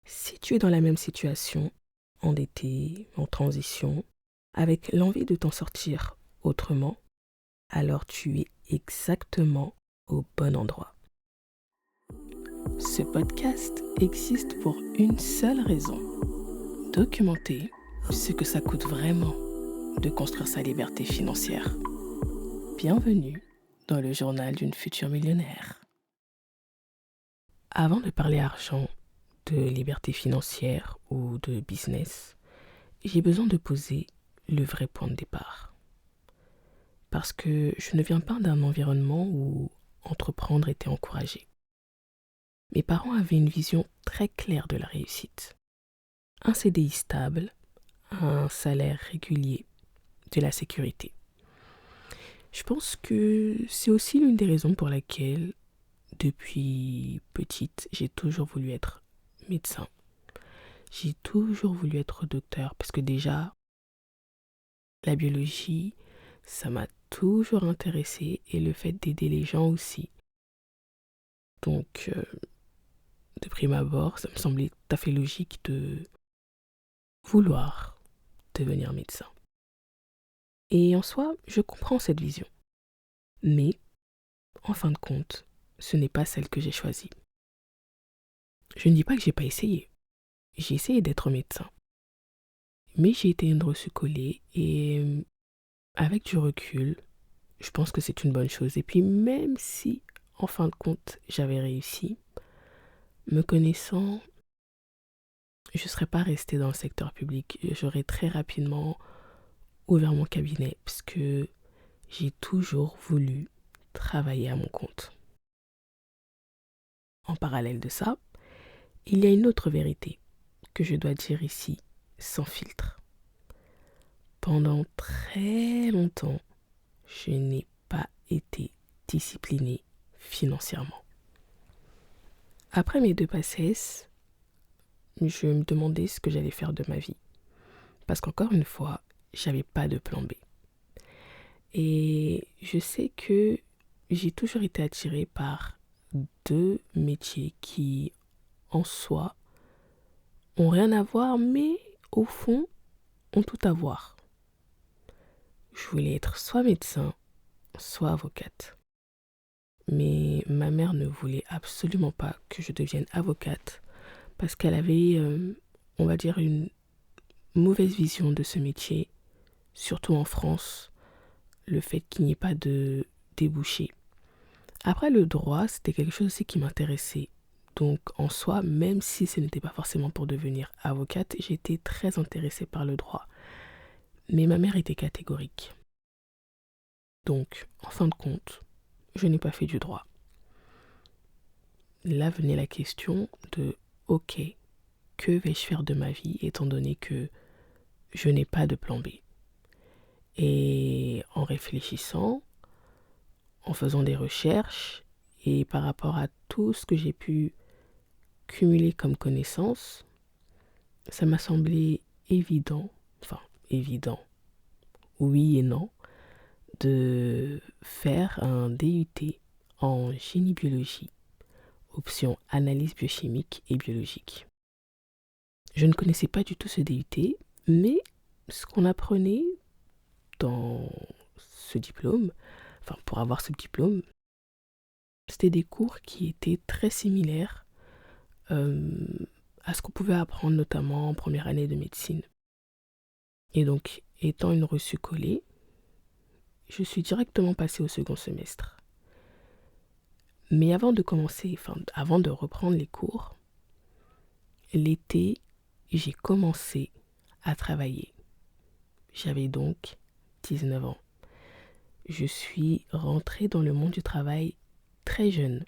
Si tu es dans la même situation, endetté, en transition, avec l'envie de t'en sortir autrement, alors tu es exactement au bon endroit. Ce podcast existe pour une seule raison: documenter ce que ça coûte vraiment de construire sa liberté financière. Bienvenue dans le journal d'une future millionnaire. Avant de parler argent, de liberté financière ou de business, j'ai besoin de poser le vrai point de départ. Parce que je ne viens pas d'un environnement où entreprendre était encouragé. Mes parents avaient une vision très claire de la réussite. Un CDI stable, un salaire régulier, de la sécurité. Je pense que c'est aussi l'une des raisons pour laquelle, depuis petite, j'ai toujours voulu être médecin. J'ai toujours voulu être docteur parce que déjà, la biologie, ça m'a toujours intéressée et le fait d'aider les gens aussi. Donc, de prime abord, ça me semblait tout à fait logique de vouloir devenir médecin. Et en soi, je comprends cette vision. Mais, en fin de compte, ce n'est pas celle que j'ai choisie. Je ne dis pas que j'ai pas essayé. J'ai essayé d'être médecin. Mais j'ai été une reçue collée et avec du recul, je pense que c'est une bonne chose. Et puis même si, en fin de compte, j'avais réussi, me connaissant, je ne serais pas restée dans le secteur public. J'aurais très rapidement ouvert mon cabinet parce que j'ai toujours voulu travailler à mon compte. En parallèle de ça, il y a une autre vérité que je dois dire ici sans filtre. Pendant très longtemps, je n'ai pas été disciplinée financièrement. Après mes 2 PACES, je me demandais ce que j'allais faire de ma vie. Parce qu'encore une fois, j'avais pas de plan B. Et je sais que j'ai toujours été attirée par 2 métiers qui, en soi, ont rien à voir, mais au fond, ont tout à voir. Je voulais être soit médecin, soit avocate. Mais ma mère ne voulait absolument pas que je devienne avocate parce qu'elle avait, on va dire, une mauvaise vision de ce métier, surtout en France, le fait qu'il n'y ait pas de débouché. Après, le droit, c'était quelque chose aussi qui m'intéressait. Donc, en soi, même si ce n'était pas forcément pour devenir avocate, j'étais très intéressée par le droit. Mais ma mère était catégorique. Donc, en fin de compte, je n'ai pas fait du droit. Là venait la question de, ok, que vais-je faire de ma vie étant donné que je n'ai pas de plan B? Et en réfléchissant, en faisant des recherches, et par rapport à tout ce que j'ai pu cumuler comme connaissances, ça m'a semblé évident, enfin évident, oui et non, de faire un DUT en génie biologie, option analyse biochimique et biologique. Je ne connaissais pas du tout ce DUT, mais ce qu'on apprenait dans ce diplôme, enfin pour avoir ce diplôme, c'était des cours qui étaient très similaires euh, à ce qu'on pouvait apprendre notamment en première année de médecine. Et donc, étant une reçue collée, je suis directement passée au second semestre. Mais avant de commencer, enfin avant de reprendre les cours, l'été, j'ai commencé à travailler. J'avais donc 19 ans. Je suis rentrée dans le monde du travail très jeune.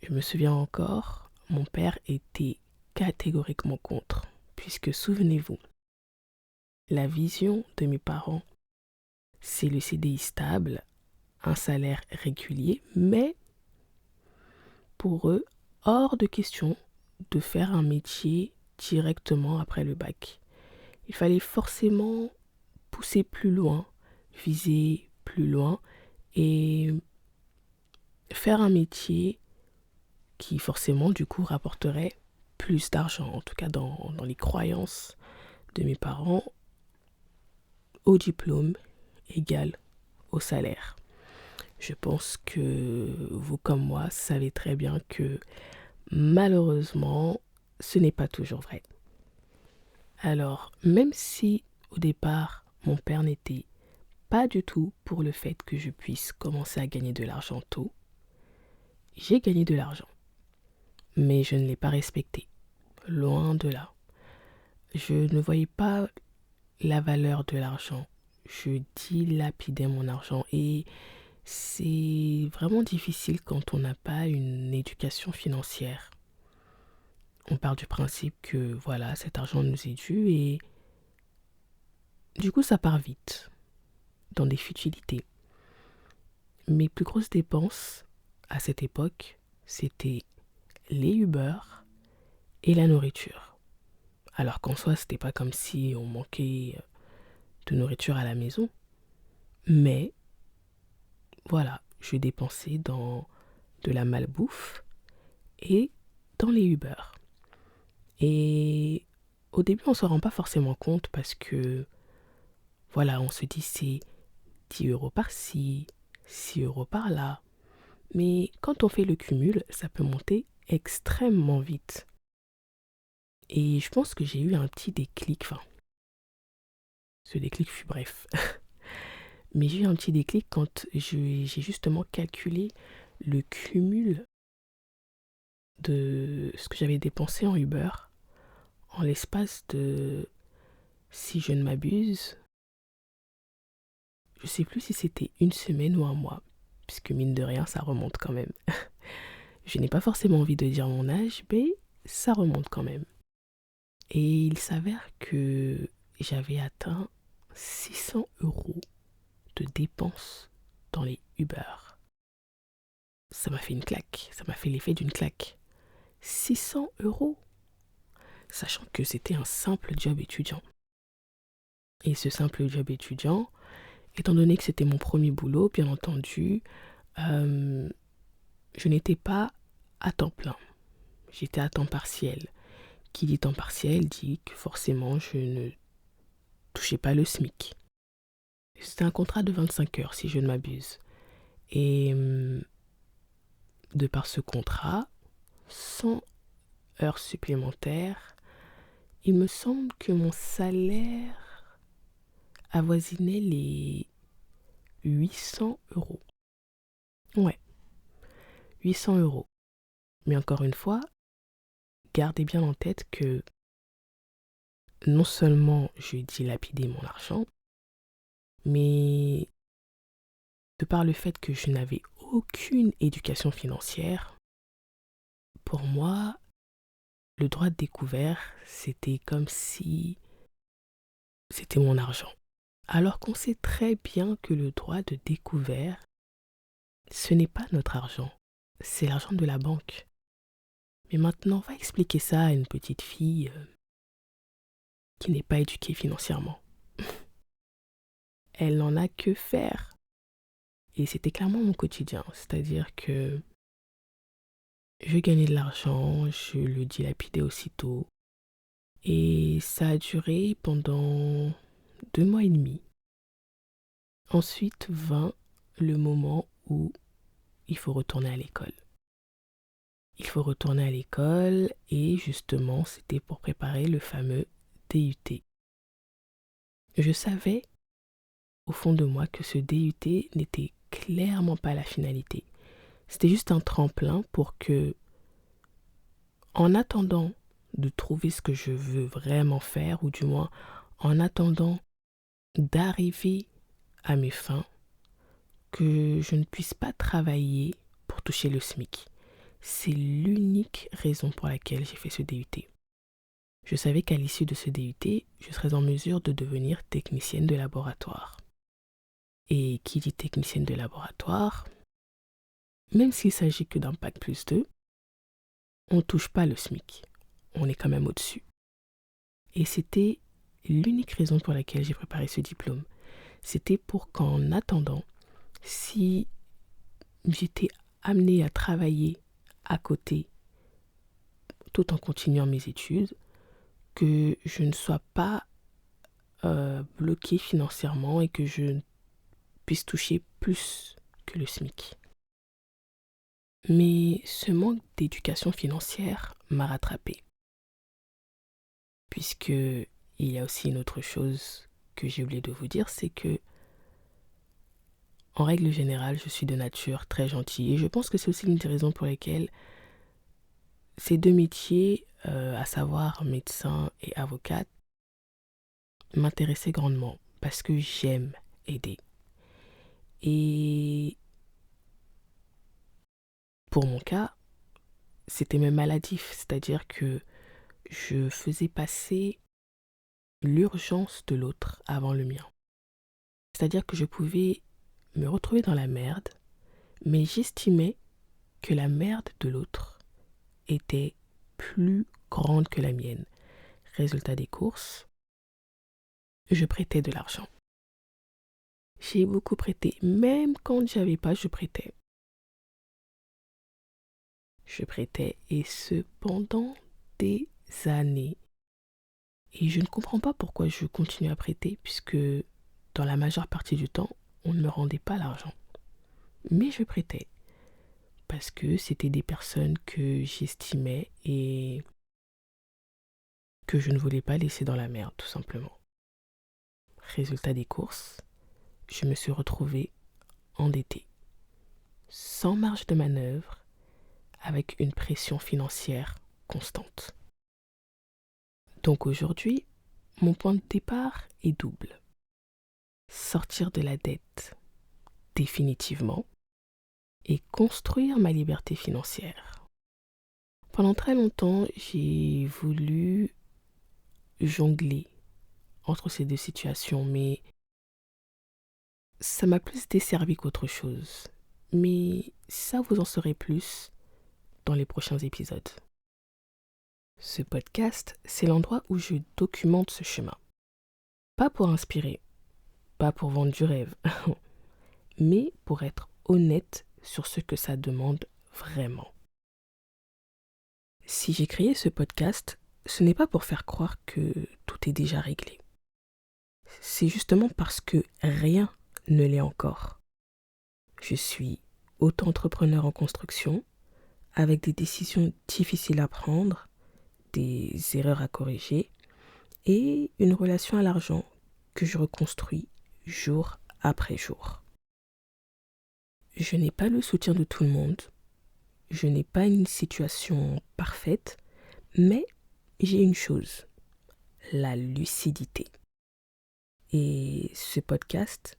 Je me souviens encore, mon père était catégoriquement contre, puisque souvenez-vous, la vision de mes parents, c'est le CDI stable, un salaire régulier, mais pour eux, hors de question de faire un métier directement après le bac. Il fallait forcément pousser plus loin, viser plus loin et faire un métier qui forcément du coup rapporterait plus d'argent, en tout cas dans les croyances de mes parents, au diplôme égale au salaire. Je pense que vous comme moi savez très bien que malheureusement, ce n'est pas toujours vrai. Alors, même si au départ, mon père n'était pas du tout pour le fait que je puisse commencer à gagner de l'argent tôt, j'ai gagné de l'argent. Mais je ne l'ai pas respecté. Loin de là. Je ne voyais pas la valeur de l'argent. Je dilapidais mon argent et c'est vraiment difficile quand on n'a pas une éducation financière. On part du principe que voilà, cet argent nous est dû et du coup ça part vite dans des futilités. Mes plus grosses dépenses à cette époque, c'était les Uber et la nourriture. Alors qu'en soi, c'était pas comme si on manquait de nourriture à la maison. Mais voilà, je dépensais dans de la malbouffe et dans les Uber. Et au début, on ne se rend pas forcément compte parce que, voilà, on se dit c'est 10 € par-ci, 6 € par-là. Mais quand on fait le cumul, ça peut monter extrêmement vite. Et je pense que j'ai eu un petit déclic, enfin, ce déclic fut bref. Mais j'ai eu un petit déclic quand j'ai justement calculé le cumul de ce que j'avais dépensé en Uber en l'espace de, si je ne m'abuse, je sais plus si c'était une semaine ou un mois, puisque mine de rien, ça remonte quand même. Je n'ai pas forcément envie de dire mon âge, mais ça remonte quand même. Et il s'avère que j'avais atteint 600 € de dépenses dans les Uber. Ça m'a fait une claque, ça m'a fait l'effet d'une claque. 600 €, sachant que c'était un simple job étudiant. Et ce simple job étudiant, étant donné que c'était mon premier boulot, bien entendu, je n'étais pas à temps plein. J'étais à temps partiel. Qui dit temps partiel dit que forcément je ne touchais pas le SMIC. C'était un contrat de 25 heures si je ne m'abuse. Et de par ce contrat, 100 heures supplémentaires, il me semble que mon salaire avoisinait les 800 €. Ouais, 800 €. Mais encore une fois, gardez bien en tête que non seulement je dilapidais mon argent, mais de par le fait que je n'avais aucune éducation financière, pour moi, le droit de découvert, c'était comme si c'était mon argent. Alors qu'on sait très bien que le droit de découvert, ce n'est pas notre argent, c'est l'argent de la banque. Mais maintenant, on va expliquer ça à une petite fille qui n'est pas éduquée financièrement. Elle n'en a que faire. Et c'était clairement mon quotidien, c'est-à-dire que je gagnais de l'argent, je le dilapidais aussitôt. Et ça a duré pendant 2 mois et demi. Ensuite vint le moment où il faut retourner à l'école. Il faut retourner à l'école et justement c'était pour préparer le fameux DUT. Je savais au fond de moi que ce DUT n'était clairement pas la finalité. C'était juste un tremplin pour que, en attendant de trouver ce que je veux vraiment faire, ou du moins en attendant d'arriver à mes fins, que je ne puisse pas travailler pour toucher le SMIC. C'est l'unique raison pour laquelle j'ai fait ce DUT. Je savais qu'à l'issue de ce DUT, je serais en mesure de devenir technicienne de laboratoire. Et qui dit technicienne de laboratoire, même s'il s'agit que d'un bac+2, on ne touche pas le SMIC. On est quand même au-dessus. Et c'était l'unique raison pour laquelle j'ai préparé ce diplôme. C'était pour qu'en attendant, si j'étais amenée à travailler à côté tout en continuant mes études, que je ne sois pas bloquée financièrement et que je puisse toucher plus que le SMIC. Mais ce manque d'éducation financière m'a rattrapée. Puisque il y a aussi une autre chose que j'ai oublié de vous dire, c'est que en règle générale, je suis de nature très gentille. Et je pense que c'est aussi l'une des raisons pour lesquelles ces deux métiers, à savoir médecin et avocate, m'intéressaient grandement. Parce que j'aime aider. Et pour mon cas, c'était même maladif. C'est-à-dire que je faisais passer l'urgence de l'autre avant le mien. C'est-à-dire que je pouvais me retrouver dans la merde, mais j'estimais que la merde de l'autre était plus grande que la mienne. Résultat des courses, je prêtais de l'argent. J'ai beaucoup prêté, même quand j'avais pas, je prêtais. Je prêtais et ce pendant des années. Et je ne comprends pas pourquoi je continue à prêter, puisque dans la majeure partie du temps, on ne me rendait pas l'argent. Mais je prêtais, parce que c'était des personnes que j'estimais et que je ne voulais pas laisser dans la merde, tout simplement. Résultat des courses, je me suis retrouvée endettée, sans marge de manœuvre, avec une pression financière constante. Donc aujourd'hui, mon point de départ est double. Sortir de la dette définitivement et construire ma liberté financière. Pendant très longtemps, j'ai voulu jongler entre ces deux situations, mais ça m'a plus desservi qu'autre chose. Mais ça, vous en saurez plus dans les prochains épisodes. Ce podcast, c'est l'endroit où je documente ce chemin. Pas pour inspirer, pas pour vendre du rêve, mais pour être honnête sur ce que ça demande vraiment. Si j'ai créé ce podcast, ce n'est pas pour faire croire que tout est déjà réglé. C'est justement parce que rien ne l'est encore. Je suis auto-entrepreneur en construction, avec des décisions difficiles à prendre, des erreurs à corriger et une relation à l'argent que je reconstruis jour après jour. Je n'ai pas le soutien de tout le monde, je n'ai pas une situation parfaite, mais j'ai une chose, la lucidité. Et ce podcast,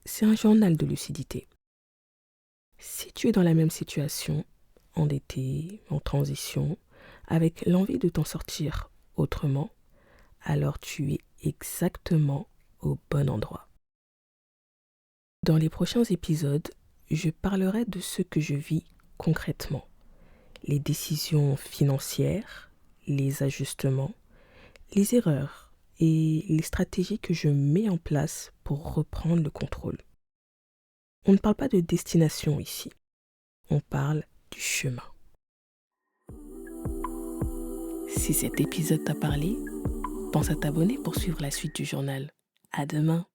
c'est un journal de lucidité. Si tu es dans la même situation, endetté, en transition, avec l'envie de t'en sortir autrement, alors tu es exactement au bon endroit. Dans les prochains épisodes, je parlerai de ce que je vis concrètement, les décisions financières, les ajustements, les erreurs et les stratégies que je mets en place pour reprendre le contrôle. On ne parle pas de destination ici, on parle du chemin. Si cet épisode t'a parlé, pense à t'abonner pour suivre la suite du journal. À demain.